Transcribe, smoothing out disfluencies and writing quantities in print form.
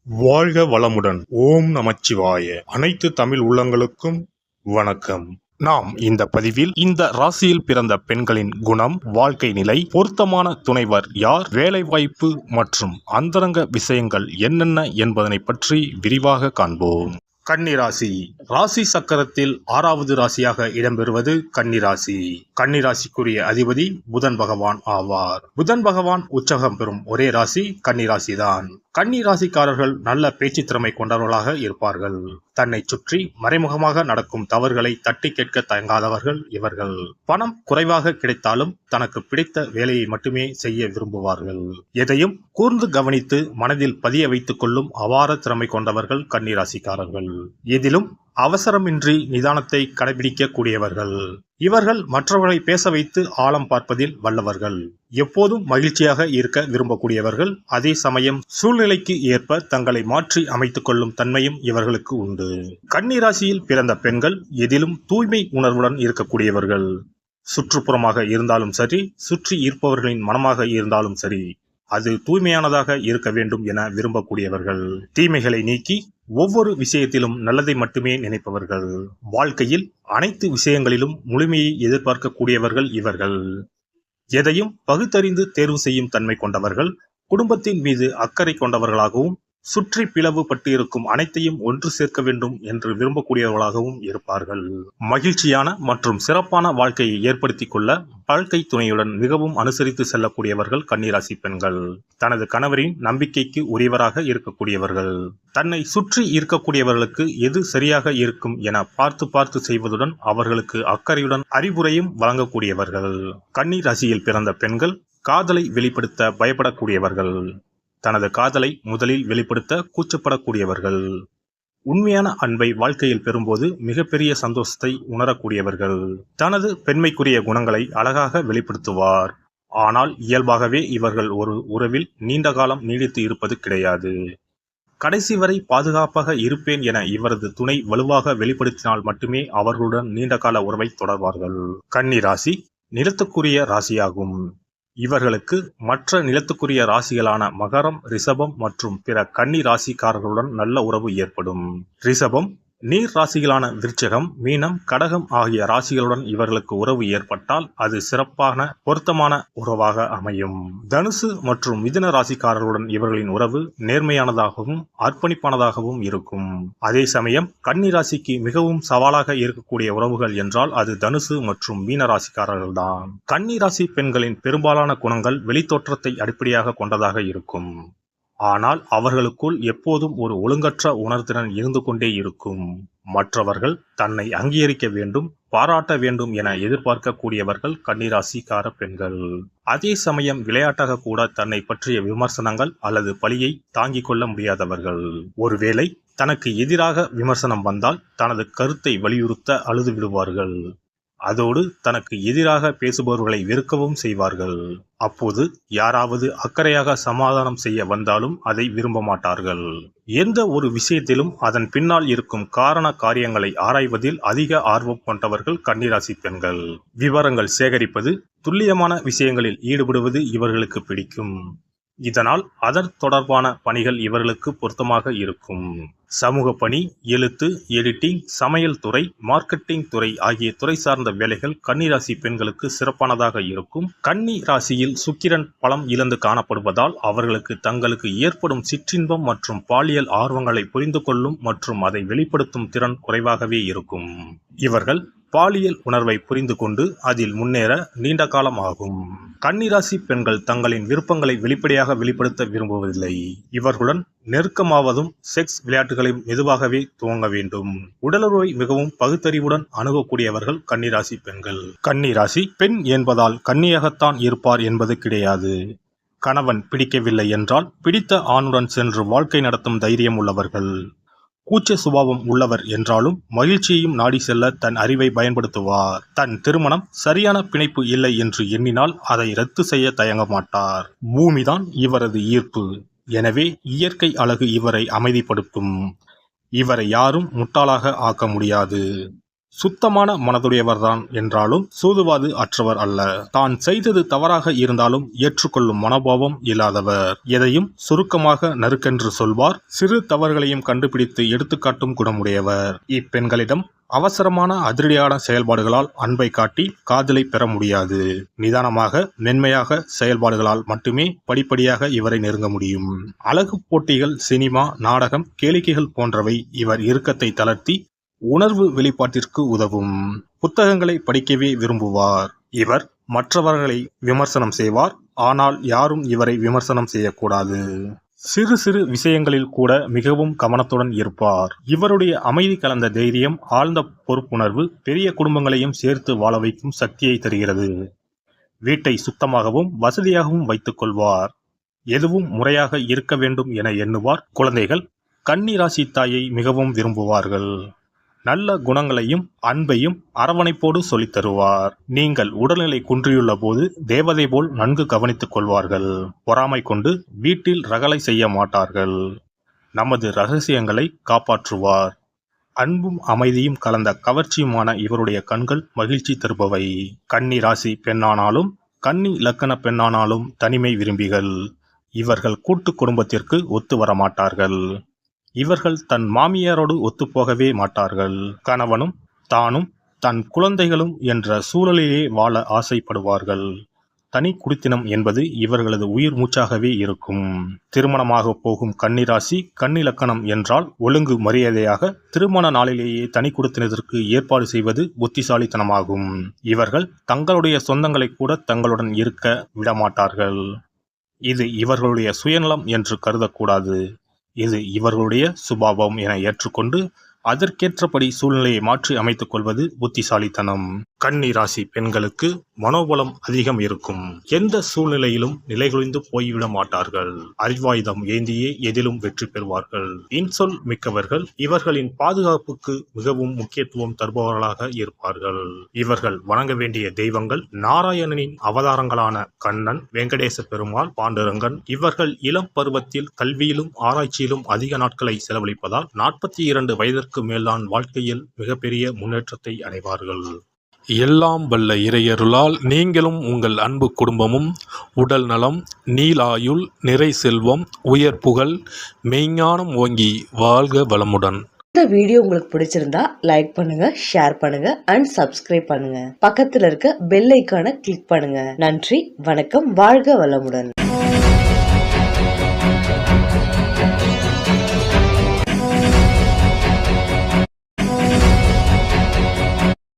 வாழ்க வளமுடன். ஓம் நமச்சிவாய. அனைத்து தமிழ் உள்ளங்களுக்கும் வணக்கம். நாம் இந்த பதிவில் இந்த ராசியில் பிறந்த பெண்களின் குணம், வாழ்க்கை நிலை, பொருத்தமான துணைவர் யார், வேலைவாய்ப்பு மற்றும் அந்தரங்க விஷயங்கள் என்னென்ன என்பதனை பற்றி விரிவாக காண்போம். கன்னிராசி. ராசி சக்கரத்தில் 6வது ராசியாக இடம்பெறுவது கன்னிராசி. கன்னிராசிக்குரிய அதிபதி புதன் பகவான் ஆவார். புதன் பகவான் உச்சகம் பெறும் ஒரே ராசி கன்னிராசிதான். கன்னி ராசிக்காரர்கள் நல்ல பேச்சு திறமை கொண்டவர்களாக இருப்பார்கள். தன்னை சுற்றி மறைமுகமாக நடக்கும் தவறுகளை தட்டி கேட்க தயங்காதவர்கள் இவர்கள். பணம் குறைவாக கிடைத்தாலும் தனக்கு பிடித்த வேலையை மட்டுமே செய்ய விரும்புவார்கள். எதையும் கூர்ந்து கவனித்து மனதில் பதிய வைத்துக் கொள்ளும் அபார திறமை கொண்டவர்கள் கன்னி ராசிக்காரர்கள். எதிலும் அவசரமின்றி நிதானத்தை கடைபிடிக்க கூடியவர்கள். இவர்கள் மற்றவர்களை பேச வைத்து ஆழம் பார்ப்பதில் வல்லவர்கள். எப்போதும் மகிழ்ச்சியாக இருக்க விரும்பக்கூடியவர்கள். அதே சமயம் சூழ்நிலைக்கு ஏற்ப தங்களை மாற்றி அமைத்துக் கொள்ளும் தன்மையும் இவர்களுக்கு உண்டு. கன்னி ராசியில் பிறந்த பெண்கள் எதிலும் தூய்மை உணர்வுடன் இருக்கக்கூடியவர்கள். சுற்றுப்புறமாக இருந்தாலும் சரி, சுற்றி இருப்பவர்களின் மனமாக இருந்தாலும் சரி, அது தூய்மையானதாக இருக்க வேண்டும் என விரும்பக்கூடியவர்கள். தீமைகளை நீக்கி ஒவ்வொரு விஷயத்திலும் நல்லதை மட்டுமே நினைப்பவர்கள். வாழ்க்கையில் அனைத்து விஷயங்களிலும் முழுமையை எதிர்பார்க்கக்கூடியவர்கள் இவர்கள். எதையும் பகுத்தறிந்து தேர்வு செய்யும் தன்மை கொண்டவர்கள். குடும்பத்தின் மீது அக்கறை கொண்டவர்களாகவும் சுற்றி பிளவு பட்டு இருக்கும் அனைத்தையும் ஒன்று சேர்க்க வேண்டும் என்று விரும்பக்கூடியவர்களாகவும் இருப்பார்கள். மகிழ்ச்சியான மற்றும் சிறப்பான வாழ்க்கையை ஏற்படுத்திக் கொள்ள வாழ்க்கை துணையுடன் மிகவும் அனுசரித்து செல்லக்கூடியவர்கள் கன்னிராசி பெண்கள். தனது கணவரின் நம்பிக்கைக்கு உரியவராக இருக்கக்கூடியவர்கள். தன்னை சுற்றி இருக்கக்கூடியவர்களுக்கு எது சரியாக இருக்கும் என பார்த்து பார்த்து செய்வதுடன் அவர்களுக்கு அக்கறையுடன் அறிவுரையும் வழங்கக்கூடியவர்கள். கன்னி ராசியில் பிறந்த பெண்கள் காதலை வெளிப்படுத்த பயப்படக்கூடியவர்கள். தனது காதலை முதலில் வெளிப்படுத்த கூச்சப்படக்கூடியவர்கள். உண்மையான அன்பை வாழ்க்கையில் பெறும்போது மிகப்பெரிய சந்தோஷத்தை உணரக்கூடியவர்கள். தனது பெண்மைக்குரிய குணங்களை அழகாக வெளிப்படுத்துவார். ஆனால் இயல்பாகவே இவர்கள் ஒரு உறவில் நீண்ட காலம் நீடித்து இருப்பது கிடையாது. கடைசி வரை பாதுகாப்பாக இருப்பேன் என இவரது துணை வலுவாக வெளிப்படுத்தினால் மட்டுமே அவர்களுடன் நீண்டகால உறவை தொடர்வார்கள். கன்னி ராசி நிலத்துக்குரிய ராசியாகும். இவர்களுக்கு மற்ற நிலத்துக்குரிய ராசிகளான மகரம், ரிஷபம் மற்றும் பிற கன்னி ராசிக்காரர்களுடன் நல்ல உறவு ஏற்படும். ரிஷபம், நீர் ராசிகளான விருச்சிகம், மீனம், கடகம் ஆகிய ராசிகளுடன் இவர்களுக்கு உறவு ஏற்பட்டால் அது சிறப்பான பொருத்தமான உறவாக அமையும். தனுசு மற்றும் மிதுன ராசிக்காரர்களுடன் இவர்களின் உறவு நேர்மையானதாகவும் அர்ப்பணிப்பானதாகவும் இருக்கும். அதே சமயம் கன்னி ராசிக்கு மிகவும் சவாலாக இருக்கக்கூடிய உறவுகள் என்றால் அது தனுசு மற்றும் மீன ராசிக்காரர்கள் தான். கன்னி ராசி பெண்களின் பெரும்பாலான குணங்கள் வெளித்தோற்றத்தை அடிப்படையாக கொண்டதாக இருக்கும். ஆனால் அவர்களுக்குள் எப்போதும் ஒரு ஒழுங்கற்ற உணர்திறன் இருந்து கொண்டே இருக்கும். மற்றவர்கள் தன்னை அங்கீகரிக்க வேண்டும், பாராட்ட வேண்டும் என எதிர்பார்க்கக்கூடியவர்கள் கன்னிராசிக்கார பெண்கள். அதே சமயம் விளையாட்டாக கூட தன்னை பற்றிய விமர்சனங்கள் அல்லது பழியை தாங்கிக் கொள்ள முடியாதவர்கள். ஒருவேளை தனக்கு எதிராக விமர்சனம் வந்தால் தனது கருத்தை வலியுறுத்த அழுது விடுவார்கள். அதோடு தனக்கு எதிராக பேசுபவர்களை வெறுக்கவும் செய்வார்கள். அப்போது யாராவது அக்கறையாக சமாதானம் செய்ய வந்தாலும் அதை விரும்ப மாட்டார்கள். எந்த ஒரு விஷயத்திலும் அதன் பின்னால் இருக்கும் காரண காரியங்களை ஆராய்வதில் அதிக ஆர்வம் கொண்டவர்கள் கன்னிராசி பெண்கள். விவரங்கள் சேகரிப்பது, துல்லியமான விஷயங்களில் ஈடுபடுவது இவர்களுக்கு பிடிக்கும். இதனால் அதன் தொடர்பான பணிகள் இவர்களுக்கு பொருத்தமாக இருக்கும். சமூக பணி, எழுத்து, எடிட்டிங், சமையல் துறை, மார்க்கெட்டிங் துறை ஆகிய துறை சார்ந்த வேலைகள் கன்னிராசி பெண்களுக்கு சிறப்பானதாக இருக்கும். கன்னி ராசியில் சுக்கிரன் பலம் இழந்து காணப்படுவதால் அவர்களுக்கு தங்களுக்கு ஏற்படும் சிற்றின்பம் மற்றும் பாலியல் ஆர்வங்களை புரிந்து கொள்ளும் மற்றும் அதை வெளிப்படுத்தும் திறன் குறைவாகவே இருக்கும். இவர்கள் பாலியல் உணர்வை புரிந்து கொண்டு அதில் முன்னேற நீண்ட காலம் ஆகும். கன்னிராசி பெண்கள் தங்களின் விருப்பங்களை வெளிப்படையாக வெளிப்படுத்த விரும்புவதில்லை. இவர்களுடன் நெருக்கமாவதும் செக்ஸ் விளையாட்டுகளை மெதுவாகவே துவங்க வேண்டும். உடலுறவை மிகவும் பகுத்தறிவுடன் அணுகக்கூடியவர்கள் கன்னிராசி பெண்கள். கன்னிராசி பெண் என்பதால் கன்னியாகத்தான் இருப்பார் என்பது கிடையாது. கணவன் பிடிக்கவில்லை என்றால் பிடித்த ஆணுடன் சென்று வாழ்க்கை நடத்தும் தைரியம் உள்ளவர்கள். கூச்ச சுபாவம் உள்ளவர் என்றாலும் மகிழ்ச்சியையும் நாடி செல்ல தன் அறிவை பயன்படுத்துவார். தன் திருமணம் சரியான பிணைப்பு இல்லை என்று எண்ணினால் அதை ரத்து செய்ய தயங்க மாட்டார். பூமிதான் இவரது ஈர்ப்பு. எனவே இயற்கை அழகு இவரை அமைதிப்படுத்தும். இவரை யாரும் முட்டாளாக ஆக்க முடியாது. சுத்தமான மனதுடையவர்தான் என்றாலும் சூதுவாது அற்றவர் அல்ல. தான் செய்தது தவறாக இருந்தாலும் ஏற்றுக்கொள்ளும் மனோபாவம் இல்லாதவர். எதையும் சுருக்கமாக நறுக்கென்று சொல்வார். சிறு தவறுகளையும் கண்டுபிடித்து எடுத்துக்காட்டும் குணமுடையவர். இப்பெண்களிடம் அவசரமான அதிரடியான செயல்பாடுகளால் அன்பை காட்டி காதலை பெற முடியாது. நிதானமாக மென்மையாக செயல்பாடுகளால் மட்டுமே படிப்படியாக இவரை நெருங்க முடியும். அழகு போட்டிகள், சினிமா, நாடகம், கேளிக்கைகள் போன்றவை இவர் இறுக்கத்தை தளர்த்தி உணர்வு வெளிப்பாட்டிற்கு உதவும். புத்தகங்களை படிக்கவே விரும்புவார். இவர் மற்றவர்களை விமர்சனம் செய்வார். ஆனால் யாரும் இவரை விமர்சனம் செய்யக்கூடாது. சிறு சிறு விஷயங்களில் கூட மிகவும் கவனத்துடன் இருப்பார். இவருடைய அமைதி கலந்த தைரியம், ஆழ்ந்த பொறுப்புணர்வு பெரிய குடும்பங்களையும் சேர்த்து வாழ வைக்கும் சக்தியை தருகிறது. வீட்டை சுத்தமாகவும் வசதியாகவும் வைத்துக் கொள்வார். எதுவும் முறையாக இருக்க வேண்டும் என எண்ணுவார். குழந்தைகள் கன்னி ராசி தாயை மிகவும் விரும்புவார்கள். நல்ல குணங்களையும் அன்பையும் அரவணைப்போடு சொல்லித் தருவார். நீங்கள் உடல்நிலை குன்றியுள்ள போது தேவதை போல் நன்கு கவனித்துக் கொள்வார்கள். பொறாமை கொண்டு வீட்டில் ரகளை செய்ய மாட்டார்கள். நமது ரகசியங்களை காப்பாற்றுவார். அன்பும் அமைதியும் கலந்த கவர்ச்சியுமான இவருடைய கண்கள் மகிழ்ச்சி தருபவை. கன்னி ராசி பெண்ணானாலும் கன்னி லக்கண பெண்ணானாலும் தனிமை விரும்பிகள். இவர்கள் கூட்டு குடும்பத்திற்கு ஒத்து வர மாட்டார்கள். இவர்கள் தன் மாமியாரோடு ஒத்துப்போகவே மாட்டார்கள். கணவனும் தானும் தன் குழந்தைகளும் என்ற சூழலிலே வாழ ஆசைப்படுவார்கள். தனி குடித்தனம் என்பது இவர்களது உயிர் மூச்சாகவே இருக்கும். திருமணமாக போகும் கன்னிராசி கன்னி லக்கணம் என்றால் ஒழுங்கு மரியாதையாக திருமண நாளிலேயே தனி குடித்தனத்திற்கு ஏற்பாடு செய்வது புத்திசாலித்தனமாகும். இவர்கள் தங்களுடைய சொந்தங்களை கூட தங்களுடன் இருக்க விடமாட்டார்கள். இது இவர்களுடைய சுயநலம் என்று கருதக்கூடாது. இது இவர்களுடைய சுபாவம் என ஏற்றுக்கொண்டு அதற்கேற்றபடி சூழ்நிலையை மாற்றி அமைத்துக் கொள்வது புத்திசாலித்தனம். கன்னி ராசி பெண்களுக்கு மனோபலம் அதிகம் இருக்கும். எந்த சூழ்நிலையிலும் நிலைகுலைந்து போய்விட மாட்டார்கள். அறிவாயுதம் ஏந்தியே எதிலும் வெற்றி பெறுவார்கள். இன்சொல் மிக்கவர்கள். இவர்களின் பாதுகாப்புக்கு மிகவும் முக்கியத்துவம் தருபவர்களாக இருப்பார்கள். இவர்கள் வணங்க வேண்டிய தெய்வங்கள் நாராயணனின் அவதாரங்களான கண்ணன், வெங்கடேச பெருமாள், பாண்டுரங்கன். இவர்கள் இளம் பருவத்தில் கல்வியிலும் ஆராய்ச்சியிலும் அதிக நாட்களை செலவழிப்பதால் 42 வயதிற்கு மேல்தான் வாழ்க்கையில் மிகப்பெரிய முன்னேற்றத்தை அடைவார்கள். எல்லாம் வல்ல இறையருளால் நீங்களும் உங்கள் அன்பு குடும்பமும் உடல் நலம், நீலாயுள், நிறை செல்வம், உயர் புகழ், மெய்ஞானம் ஓங்கி வாழ்க வளமுடன். இந்த வீடியோ உங்களுக்கு பிடிச்சிருந்தா லைக் பண்ணுங்க, ஷேர் பண்ணுங்க அண்ட் சப்ஸ்கிரைப் பண்ணுங்க. பக்கத்துல இருக்க பெல் ஐகானை கிளிக் பண்ணுங்க. நன்றி, வணக்கம், வாழ்க வளமுடன்.